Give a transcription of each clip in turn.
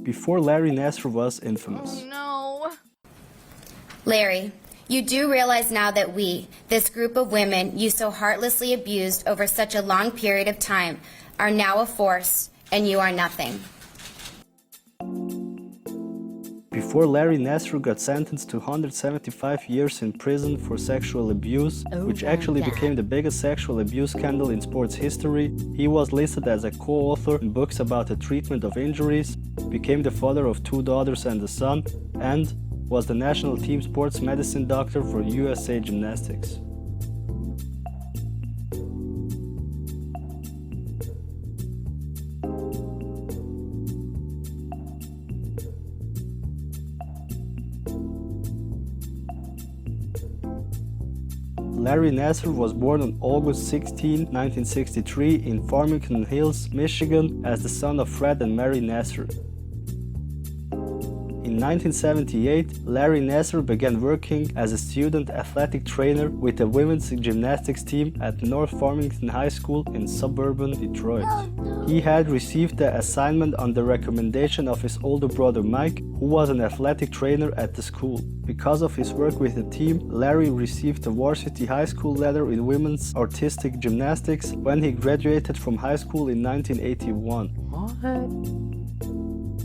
before Larry Nassar was infamous. Oh no. Larry, you do realize now that we, this group of women you so heartlessly abused over such a long period of time, are now a force, and you are nothing. Before Larry Nassar got sentenced to 175 years in prison for sexual abuse, which actually became the biggest sexual abuse scandal in sports history, he was listed as a co-author in books about the treatment of injuries, became the father of 2 daughters and a son, and was the national team sports medicine doctor for USA Gymnastics. Larry Nassar was born on August 16, 1963 in Farmington Hills, Michigan as the son of Fred and Mary Nassar. In 1978, Larry Nassar began working as a student athletic trainer with the women's gymnastics team at North Farmington High School in suburban Detroit. He had received the assignment on the recommendation of his older brother Mike, who was an athletic trainer at the school. Because of his work with the team, Larry received a varsity high school letter in women's artistic gymnastics when he graduated from high school in 1981.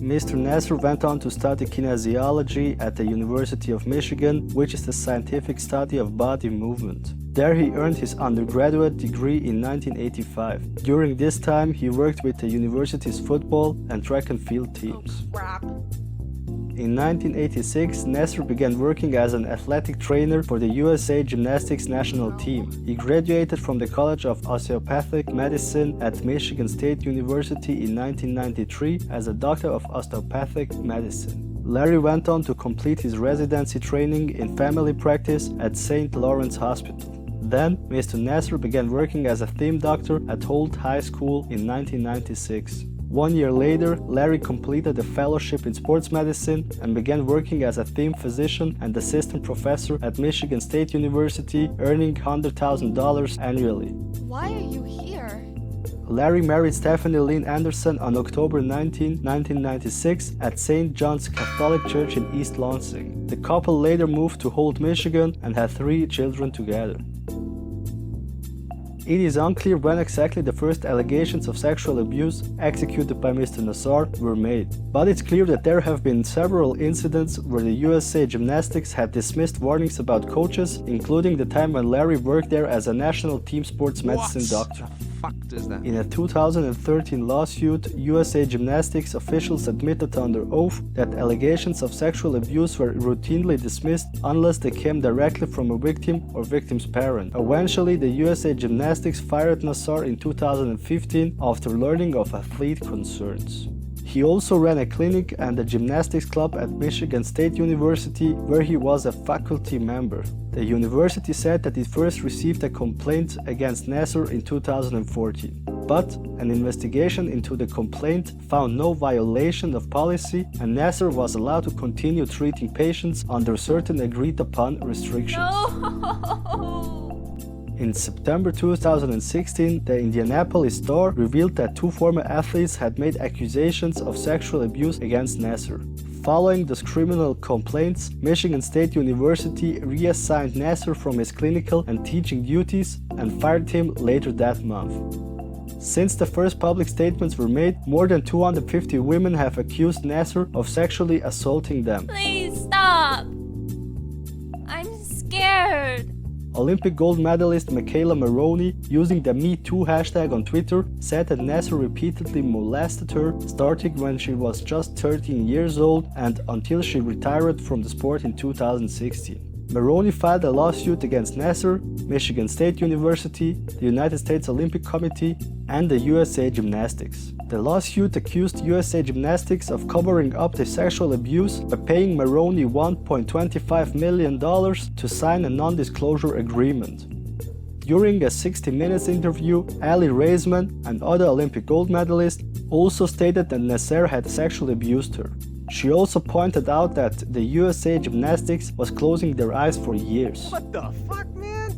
Mr. Nassar went on to study kinesiology at the University of Michigan, which is the scientific study of body movement. There he earned his undergraduate degree in 1985. During this time, he worked with the university's football and track and field teams. In 1986, Nassar began working as an athletic trainer for the USA Gymnastics national team. He graduated from the College of Osteopathic Medicine at Michigan State University in 1993 as a doctor of osteopathic medicine. Larry went on to complete his residency training in family practice at St. Lawrence Hospital. Then, Mr. Nassar began working as a theme doctor at Holt High School in 1996. 1 year later, Larry completed a fellowship in sports medicine and began working as a theme physician and assistant professor at Michigan State University, earning $100,000 annually. Why are you here? Larry married Stephanie Lynn Anderson on October 19, 1996 at St. John's Catholic Church in East Lansing. The couple later moved to Holt, Michigan and had 3 children together. It is unclear when exactly the first allegations of sexual abuse executed by Mr. Nassar were made, but it's clear that there have been several incidents where the USA Gymnastics had dismissed warnings about coaches, including the time when Larry worked there as a national team sports medicine doctor. In a 2013 lawsuit, USA Gymnastics officials admitted under oath that allegations of sexual abuse were routinely dismissed unless they came directly from a victim or victim's parent. Eventually, the USA Gymnastics fired Nassar in 2015 after learning of athlete concerns. He also ran a clinic and a gymnastics club at Michigan State University, where he was a faculty member. The university said that it first received a complaint against Nassar in 2014. But an investigation into the complaint found no violation of policy, and Nassar was allowed to continue treating patients under certain agreed-upon restrictions. No! In September 2016, the Indianapolis Star revealed that 2 former athletes had made accusations of sexual abuse against Nassar. Following those criminal complaints, Michigan State University reassigned Nassar from his clinical and teaching duties and fired him later that month. Since the first public statements were made, more than 250 women have accused Nassar of sexually assaulting them. Please stop! I'm scared. Olympic gold medalist Michaela Maroney, using the #MeToo hashtag on Twitter, said that Nassar repeatedly molested her, starting when she was just 13 years old and until she retired from the sport in 2016. Maroney filed a lawsuit against Nassar, Michigan State University, the United States Olympic Committee, and the USA Gymnastics. The lawsuit accused USA Gymnastics of covering up the sexual abuse by paying Maroney $1.25 million to sign a non-disclosure agreement. During a 60 Minutes interview, Ali Raisman, an other Olympic gold medalist, also stated that Nassar had sexually abused her. She also pointed out that the USA Gymnastics was closing their eyes for years. What the fuck, man?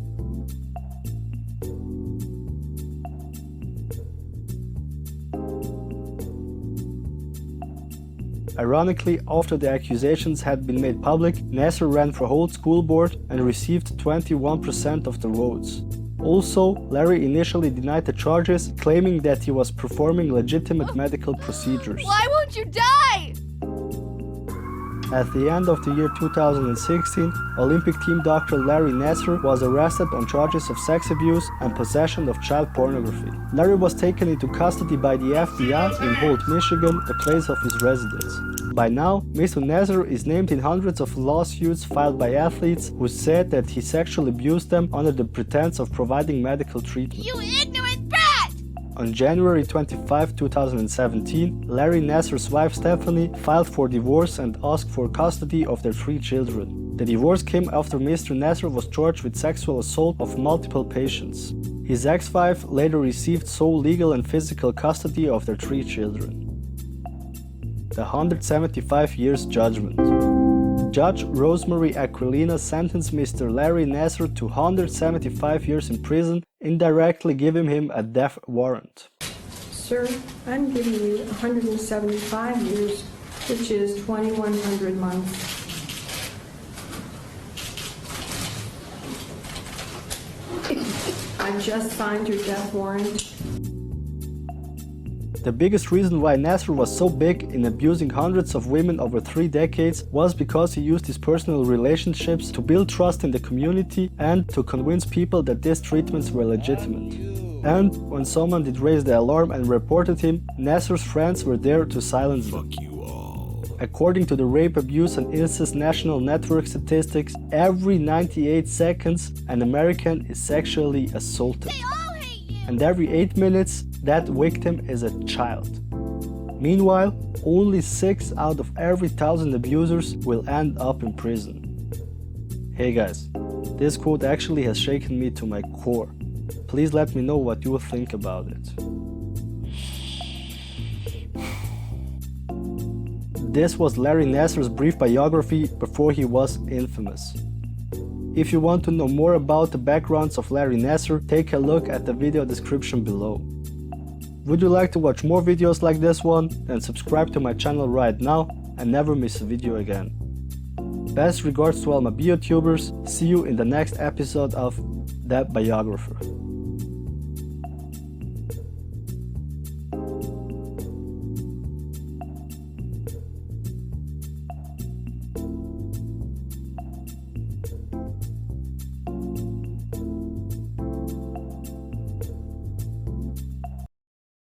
Ironically, after the accusations had been made public, Nassar ran for whole school board and received 21% of the votes. Also, Larry initially denied the charges, claiming that he was performing legitimate medical procedures. Why won't you die? At the end of the year 2016, Olympic team Dr. Larry Nassar was arrested on charges of sex abuse and possession of child pornography. Larry was taken into custody by the FBI in Holt, Michigan, the place of his residence. By now, Mr. Nassar is named in hundreds of lawsuits filed by athletes who said that he sexually abused them under the pretense of providing medical treatment. You ignorant brat! On January 25, 2017, Larry Nassar's wife Stephanie filed for divorce and asked for custody of their 3 children. The divorce came after Mr. Nassar was charged with sexual assault of multiple patients. His ex-wife later received sole legal and physical custody of their 3 children. The 175 years judgment. Judge Rosemary Aquilina sentenced Mr. Larry Nassar to 175 years in prison, indirectly giving him a death warrant. Sir, I'm giving you 175 years, which is 2,100 months. I just signed your death warrant. The biggest reason why Nassar was so big in abusing hundreds of women over 3 decades was because he used his personal relationships to build trust in the community and to convince people that these treatments were legitimate. And when someone did raise the alarm and reported him, Nassar's friends were there to silence them. According to the Rape, Abuse and Incest National Network statistics, every 98 seconds an American is sexually assaulted. And every 8 minutes, that victim is a child. Meanwhile, only 6 out of every 1,000 abusers will end up in prison. Hey guys, this quote actually has shaken me to my core. Please let me know what you think about it. This was Larry Nassar's brief biography before he was infamous. If you want to know more about the backgrounds of Larry Nassar, take a look at the video description below. Would you like to watch more videos like this one? Then subscribe to my channel right now and never miss a video again. Best regards to all my BioTubers. See you in the next episode of The Biographer.